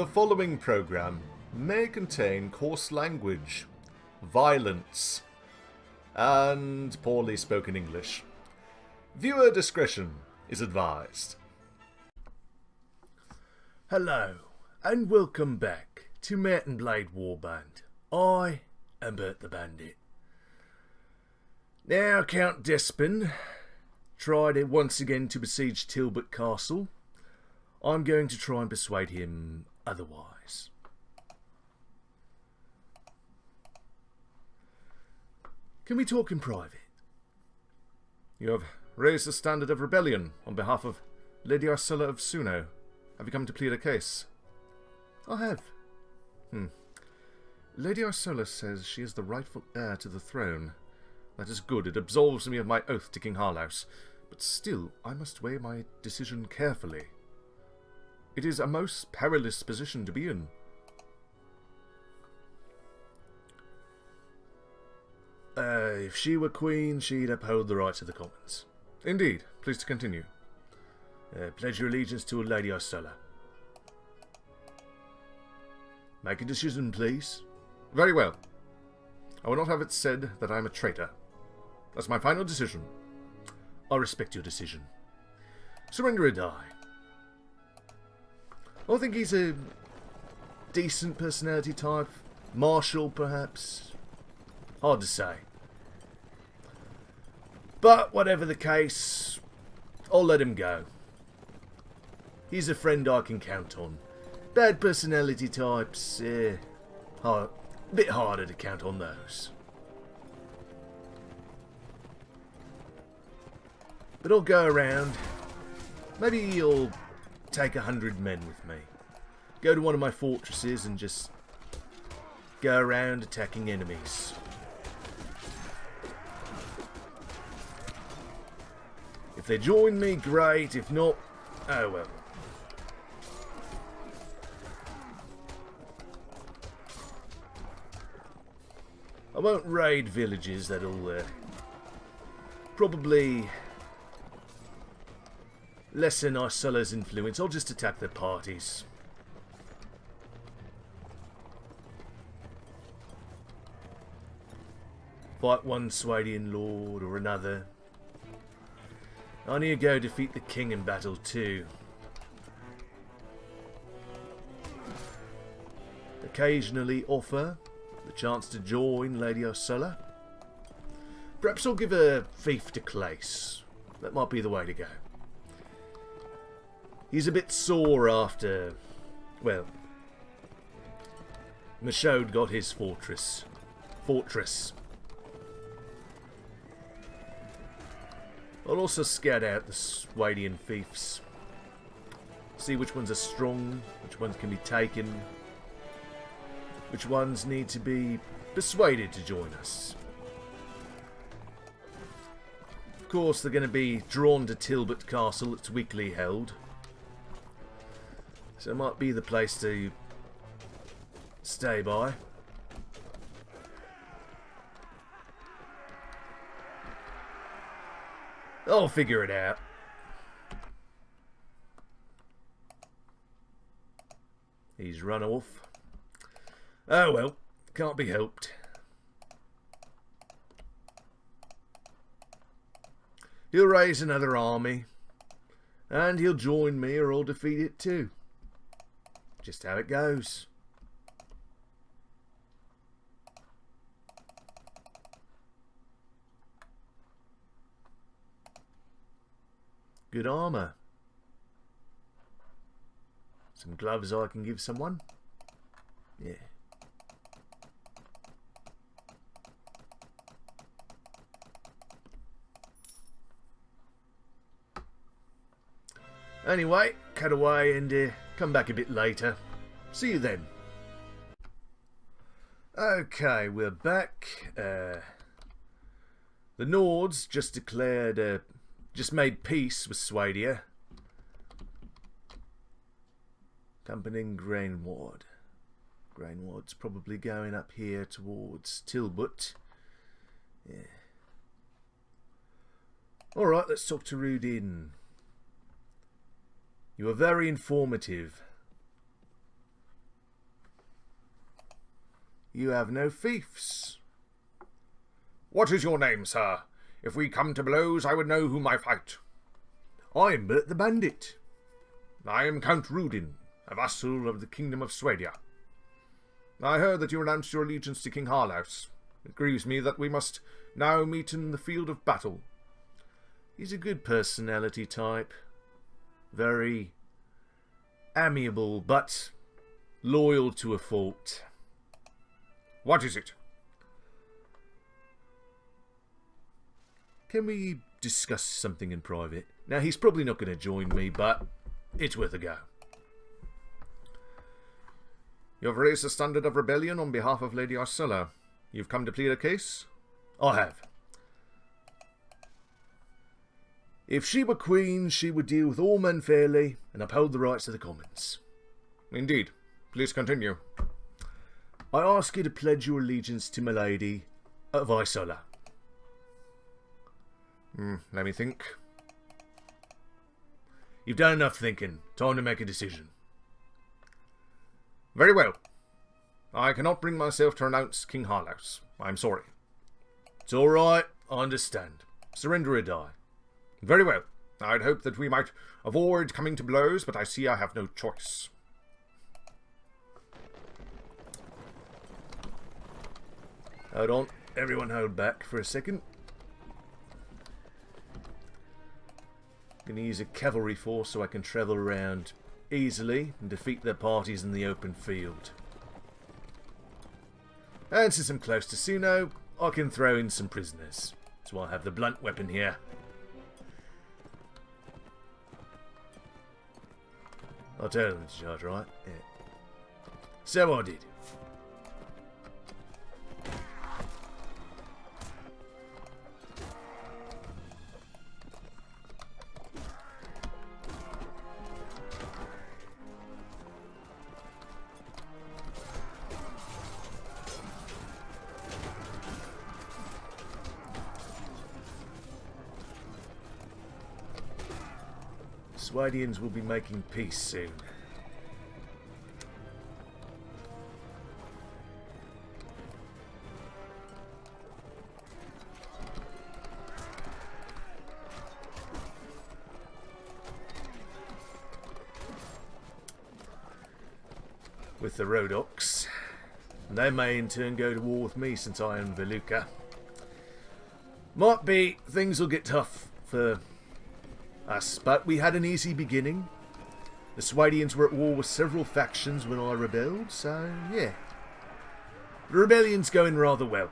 The following program may contain coarse language, violence, and poorly spoken English. Viewer discretion is advised. Hello, and welcome back to M&B Warband. I am Burt the Bandit. Now Count Despin tried once again to besiege Talbot Castle. I'm going to try and persuade him otherwise. Can we talk in private? You have raised the standard of rebellion on behalf of Lady Isolla of Suno. Have you come to plead a case? I have. Lady Isolla says she is the rightful heir to the throne. That is good. It absolves me of my oath to King Harlaus. But still, I must weigh my decision carefully. It is a most perilous position to be in. If she were queen, she'd uphold the rights of the commons. Indeed. Please to continue. Pledge your allegiance to Lady Isolla. Make a decision, please. Very well. I will not have it said that I am a traitor. That's my final decision. I respect your decision. Surrender or die. I think he's a decent personality type. Martial, perhaps. Hard to say. But whatever the case, I'll let him go. He's a friend I can count on. Bad personality types, a bit harder to count on those. But I'll go around. Maybe you'll take 100 men with me. Go to one of my fortresses and just go around attacking enemies. If they join me, great. If not, oh well. I won't raid villages. That'll probably lessen Isolla's influence. I'll just attack their parties. Fight one Swadian Lord or another. I need to go defeat the king in battle too. Occasionally offer the chance to join Lady Isolla. Perhaps I'll give a fief to Clace. That might be the way to go. He's a bit sore after, well, Michaud got his fortress. I'll also scout out the Swadian fiefs. See which ones are strong, which ones can be taken, which ones need to be persuaded to join us. Of course, they're going to be drawn to Talbot Castle. It's weekly held. So it might be the place to stay by. I'll figure it out. He's run off. Oh well, can't be helped. He'll raise another army, and he'll join me or I'll defeat it too. Just how it goes. Good armour. Some gloves I can give someone. Yeah. Anyway, cut away and come back a bit later. See you then. Okay, we're back. The Nords just declared, just made peace with Swadia. Accompanying Grainward. Grainward's probably going up here towards Talbot. Yeah. Alright, let's talk to Rudin. You are very informative. You have no fiefs. What is your name, sir? If we come to blows, I would know whom I fight. I am Burt the Bandit. I am Count Rudin, a vassal of the Kingdom of Swadia. I heard that you renounced your allegiance to King Harlaus. It grieves me that we must now meet in the field of battle. He's a good personality type. Very amiable, but loyal to a fault. What is it? Can we discuss something in private? Now, he's probably not going to join me, but it's worth a go. You have raised the standard of rebellion on behalf of Lady Isolla. You've come to plead a case? I have. If she were queen, she would deal with all men fairly and uphold the rights of the commons. Indeed. Please continue. I ask you to pledge your allegiance to my lady of Isolla. Let me think. You've done enough thinking. Time to make a decision. Very well. I cannot bring myself to renounce King Harlaus. I'm sorry. It's all right. I understand. Surrender or die. Very well. I'd hoped that we might avoid coming to blows, but I see I have no choice. Hold on. Everyone hold back for a second. I'm going to use a cavalry force so I can travel around easily and defeat their parties in the open field. And since I'm close to Suno, I can throw in some prisoners. So I have the blunt weapon here. I'll tell them to charge, right? Yeah. So I did. Swadians will be making peace soon. With the Rhodoks. They may in turn go to war with me since I own Veluca. Might be things will get tough for us, but we had an easy beginning. The Swadians were at war with several factions when I rebelled, so yeah. The rebellion's going rather well.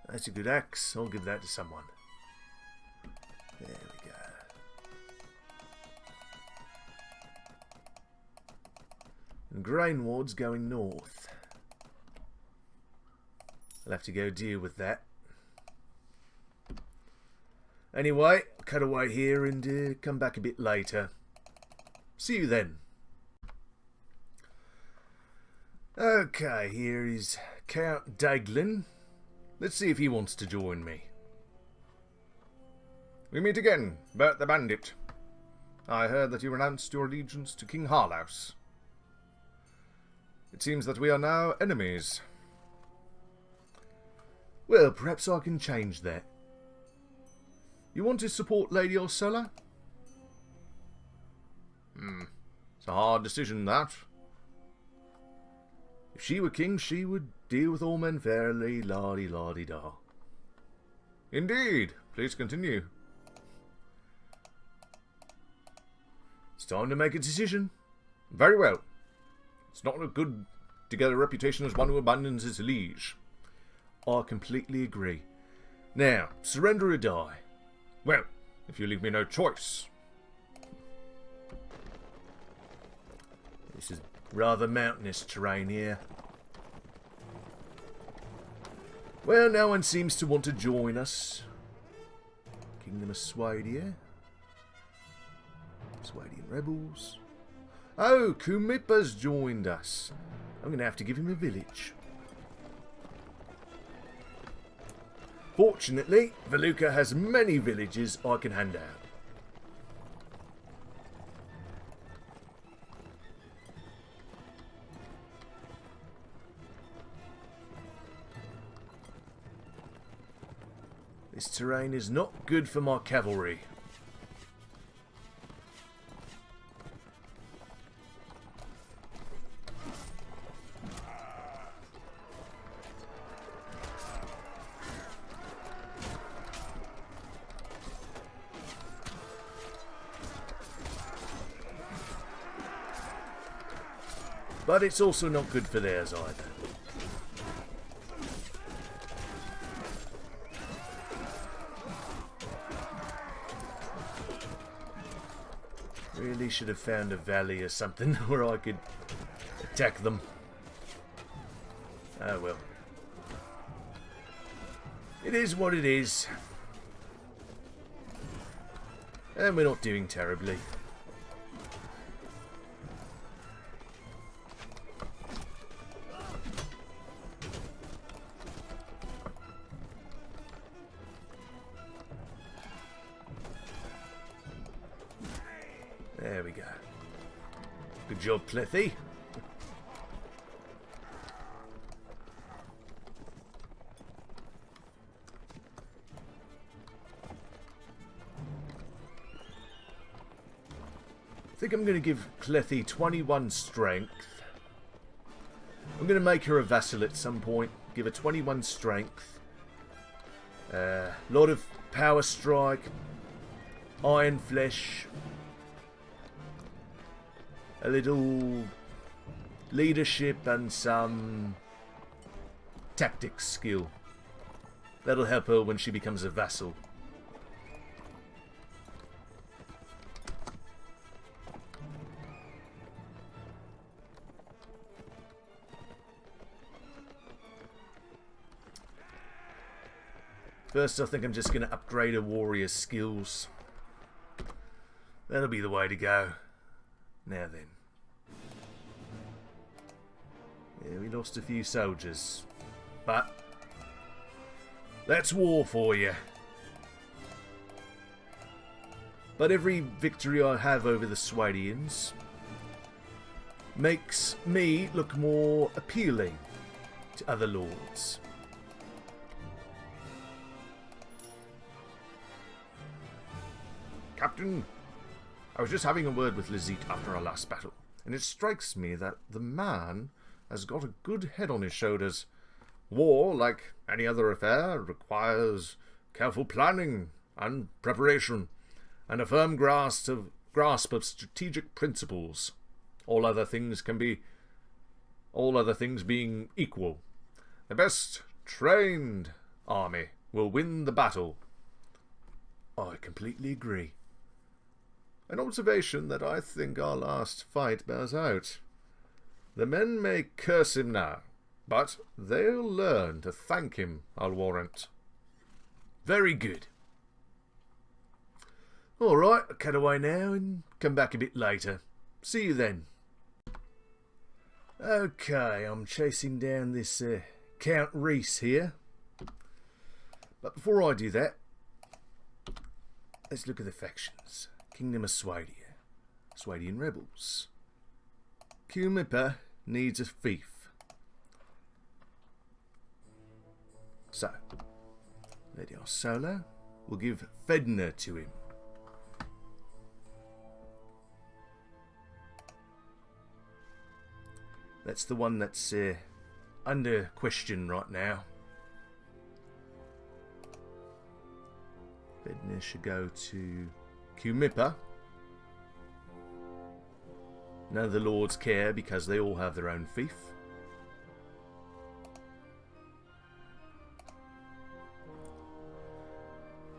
That's a good axe. I'll give that to someone. There we go. And grain ward's going north. I'll have to go deal with that. Anyway, cut away here and come back a bit later. See you then. Okay, here is Count Daglin. Let's see if he wants to join me. We meet again, Burt the Bandit. I heard that you renounced your allegiance to King Harlaus. It seems that we are now enemies. Well, perhaps I can change that. You want to support Lady Isolla? It's a hard decision, that. If she were king, she would deal with all men fairly, la-di-la-di-da. Indeed. Please continue. It's time to make a decision. Very well. It's not good to get a reputation as one who abandons his liege. I completely agree. Now, surrender or die. Well, if you leave me no choice. This is rather mountainous terrain here. Well, no one seems to want to join us. Kingdom of Swadia. Swadian rebels. Oh, Kumipa's joined us. I'm going to have to give him a village. Fortunately, Veluca has many villages I can hand out. This terrain is not good for my cavalry. But it's also not good for theirs either. Really should have found a valley or something where I could attack them. Oh well. It is what it is. And we're not doing terribly. There we go. Good job, Clethy. I think I'm going to give Clethy 21 strength. I'm going to make her a vassal at some point. Give her 21 strength. Lot of power strike. Iron flesh. A little leadership and some tactics skill. That'll help her when she becomes a vassal. First, I think I'm just going to upgrade her warrior skills. That'll be the way to go. Now then. Yeah, we lost a few soldiers. But that's war for you. But every victory I have over the Swadians makes me look more appealing to other lords. Captain, I was just having a word with Lizette after our last battle, and it strikes me that the man has got a good head on his shoulders. War, like any other affair, requires careful planning and preparation, and a firm grasp of strategic principles. All other things being equal. The best trained army will win the battle. I completely agree. An observation that I think our last fight bears out. The men may curse him now, but they'll learn to thank him, I'll warrant. Very good. Alright, I'll cut away now and come back a bit later. See you then. Okay, I'm chasing down this Count Reese here. But before I do that, let's look at the factions. Kingdom of Swadia. Swadian rebels. Kumipa needs a fief. So, Lady Isolla will give Fedna to him. That's the one that's under question right now. Fedna should go to Kumipa. None of the lords care because they all have their own fief.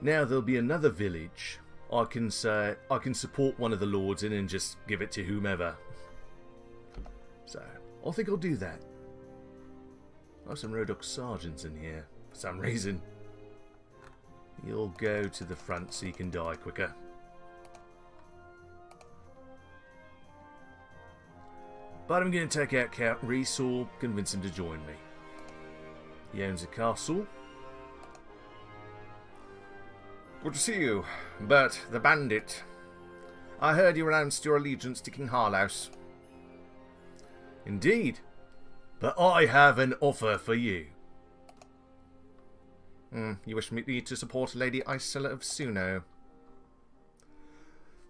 Now there'll be another village. I can support one of the lords in and just give it to whomever. So I think I'll do that. I have some Rodok sergeants in here for some reason. You'll go to the front so you can die quicker. But I'm going to take out Count Reese or convince him to join me. He owns a castle. Good to see you, Burt the Bandit. I heard you renounced your allegiance to King Harlaus. Indeed. But I have an offer for you. You wish me to support Lady Isolla of Suno?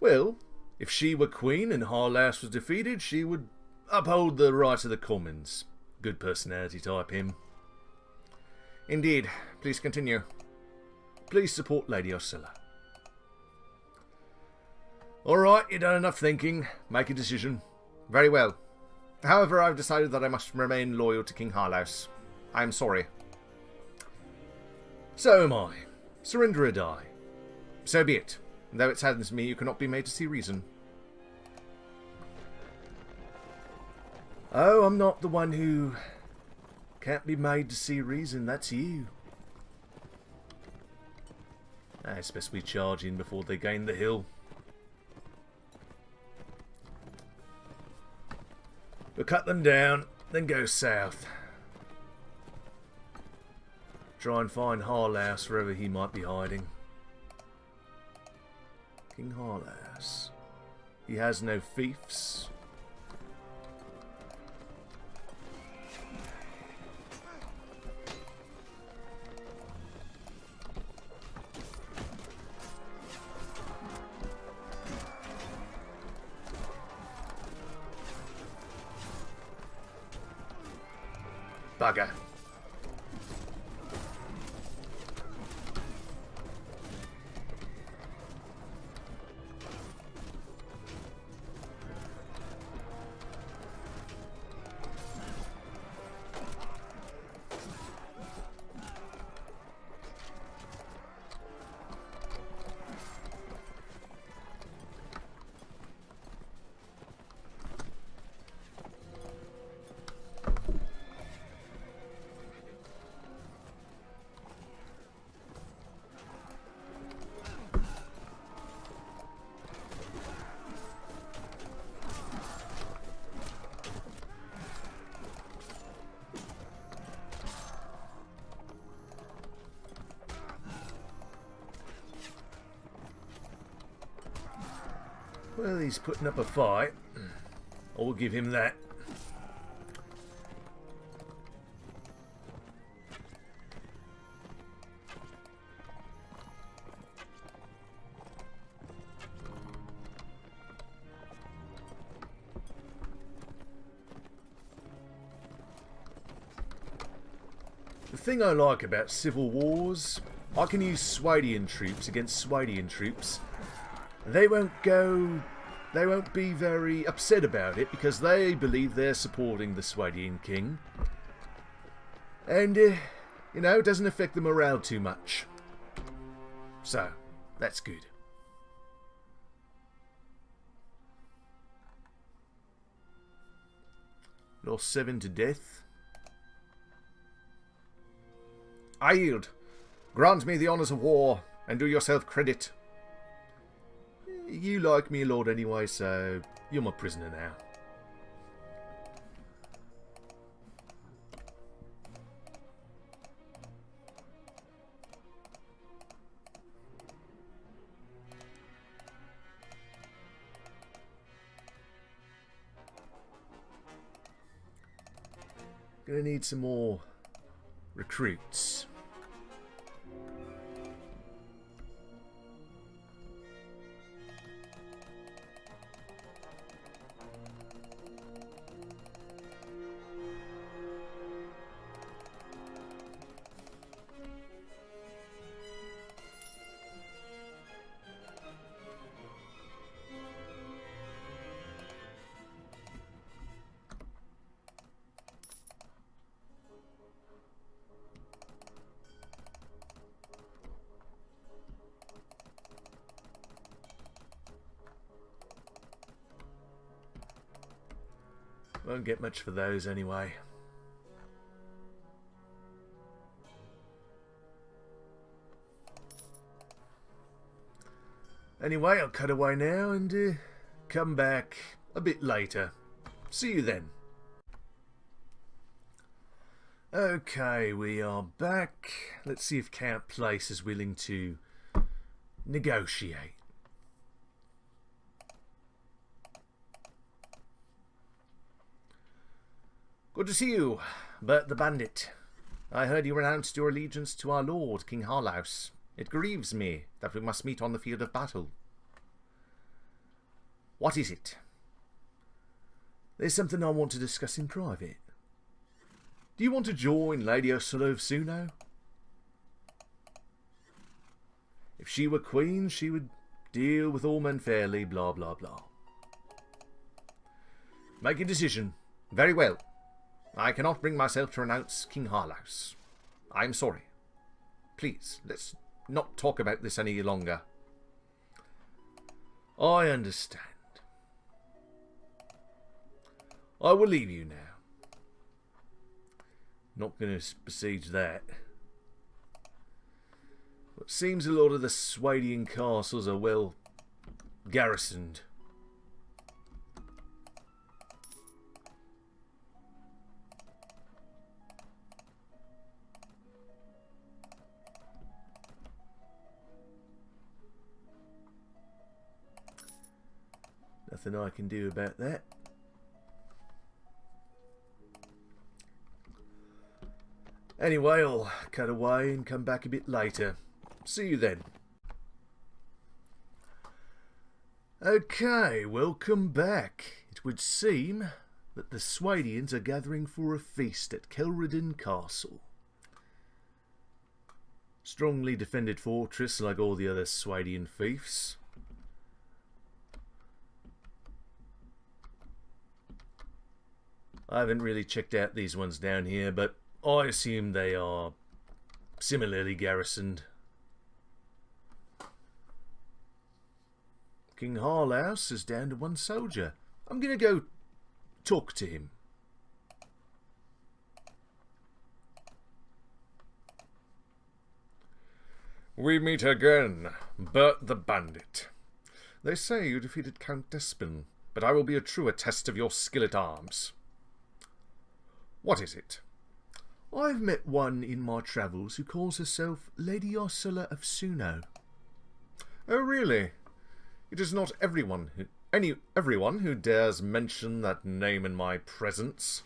Well, if she were queen and Harlaus was defeated, she would uphold the rights of the commons. Good personality type, him. Indeed. Please continue. Please support Lady Isolla. Alright, you've done enough thinking. Make a decision. Very well. However, I've decided that I must remain loyal to King Harlaus. I am sorry. So am I. Surrender or die. So be it. Though it saddens me you cannot be made to see reason. Oh, I'm not the one who can't be made to see reason. That's you. It's best we charge in before they gain the hill. We'll cut them down, then go south. Try and find Harlaus wherever he might be hiding. King Harlaus. He has no fiefs. Bugger. Well, he's putting up a fight. I'll give him that. The thing I like about civil wars, I can use Swadian troops against Swadian troops. They won't be very upset about it because they believe they're supporting the Swadian king. And, you know, it doesn't affect the morale too much. So, that's good. Lost 7 to death. I yield. Grant me the honours of war, and do yourself credit. You like me, Lord, anyway, so you're my prisoner now. Gonna need some more recruits. Won't get much for those anyway. Anyway, I'll cut away now and come back a bit later See you then. Okay, we are back. Let's see if Count Place is willing to negotiate. Good to see you, Burt the Bandit. I heard you renounced your allegiance to our lord, King Harlaus. It grieves me that we must meet on the field of battle. What is it? There's something I want to discuss in private. Do you want to join Lady Isolla of Suno? If she were queen, she would deal with all men fairly, blah blah blah. Make a decision. Very well. I cannot bring myself to renounce King Harlaus. I am sorry. Please, let's not talk about this any longer. I understand. I will leave you now. Not going to besiege that. It seems a lot of the Swadian castles are well garrisoned. Nothing I can do about that. Anyway, I'll cut away and come back a bit later. See you then. Okay, welcome back. It would seem that the Swadians are gathering for a feast at Kelredon Castle. Strongly defended fortress like all the other Swadian fiefs. I haven't really checked out these ones down here, but I assume they are similarly garrisoned. King Harlaus is down to one soldier. I'm going to go talk to him. We meet again, Burt the Bandit. They say you defeated Count Despin, but I will be a truer test of your skill at arms. What is it? I've met one in my travels who calls herself Lady Isolla of Suno. Oh, really? It is not everyone who dares mention that name in my presence.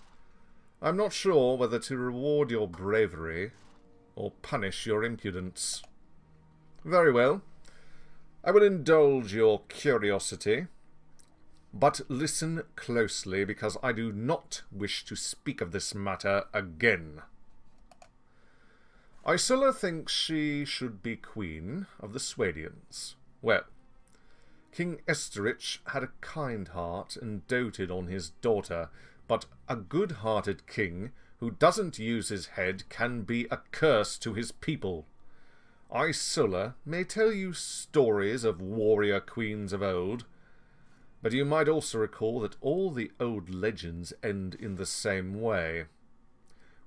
I'm not sure whether to reward your bravery or punish your impudence. Very well. I will indulge your curiosity. But listen closely, because I do not wish to speak of this matter again. Isolla thinks she should be queen of the Swadians. Well, King Esterich had a kind heart and doted on his daughter, but a good-hearted king who doesn't use his head can be a curse to his people. Isolla may tell you stories of warrior queens of old, but you might also recall that all the old legends end in the same way,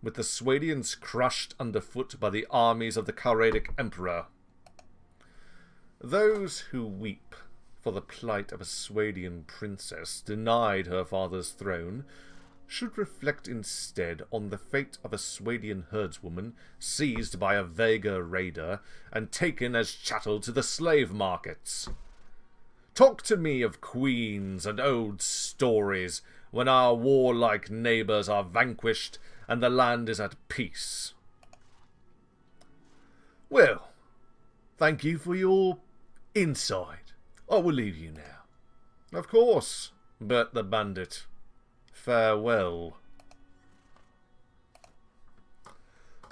with the Swadians crushed underfoot by the armies of the Kharadic Emperor. Those who weep for the plight of a Swadian princess denied her father's throne should reflect instead on the fate of a Swadian herdswoman seized by a Vega raider and taken as chattel to the slave markets. Talk to me of queens and old stories when our warlike neighbours are vanquished and the land is at peace. Well, thank you for your insight. I will leave you now. Of course, Burt the Bandit. Farewell.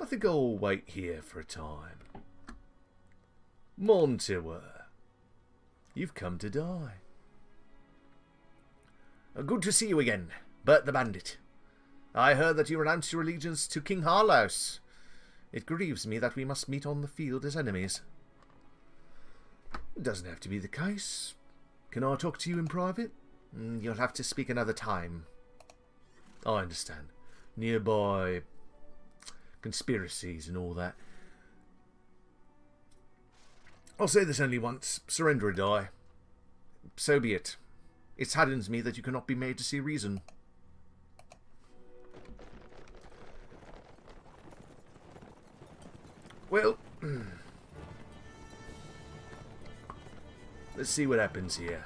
I think I'll wait here for a time. Montewer, you've come to die. Good to see you again, Burt the Bandit. I heard that you renounced your allegiance to King Harlaus. It grieves me that we must meet on the field as enemies. It doesn't have to be the case. Can I talk to you in private? You'll have to speak another time. I understand. Nearby conspiracies and all that. I'll say this only once. Surrender or die. So be it. It saddens me that you cannot be made to see reason. Well, let's see what happens here.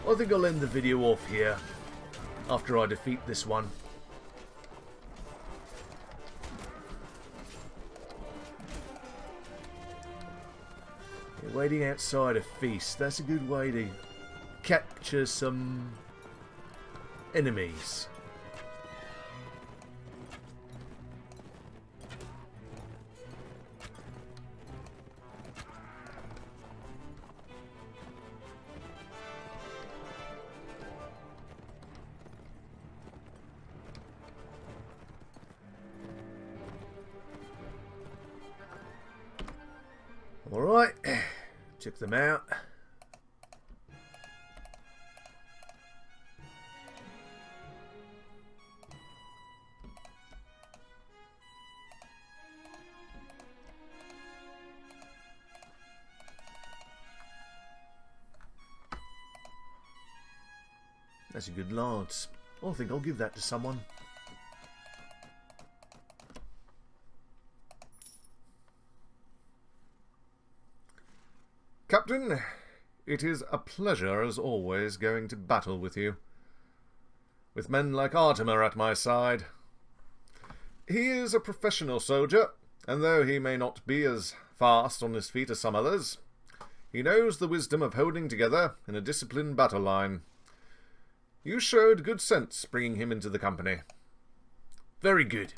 I think I'll end the video off here after I defeat this one. Yeah, waiting outside a feast, that's a good way to capture some enemies. Alright, check them out. That's a good lance. I think I'll give that to someone. Captain, it is a pleasure as always going to battle with you. With men like Artemer at my side. He is a professional soldier, and though he may not be as fast on his feet as some others, he knows the wisdom of holding together in a disciplined battle line. You showed good sense bringing him into the company. Very good.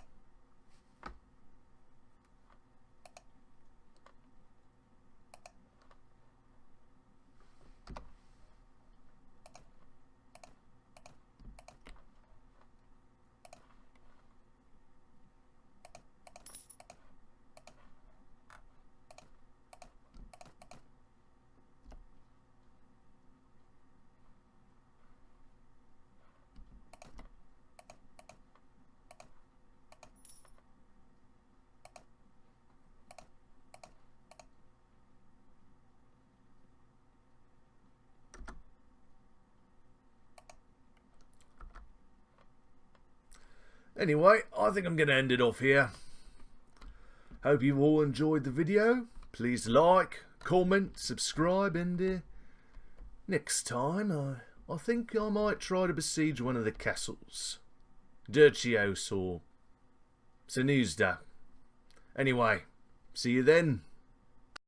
Anyway, I think I'm going to end it off here. Hope you've all enjoyed the video. Please like, comment, subscribe, and next time I think I might try to besiege one of the castles. Dirtios or Senuzda. Anyway, see you then.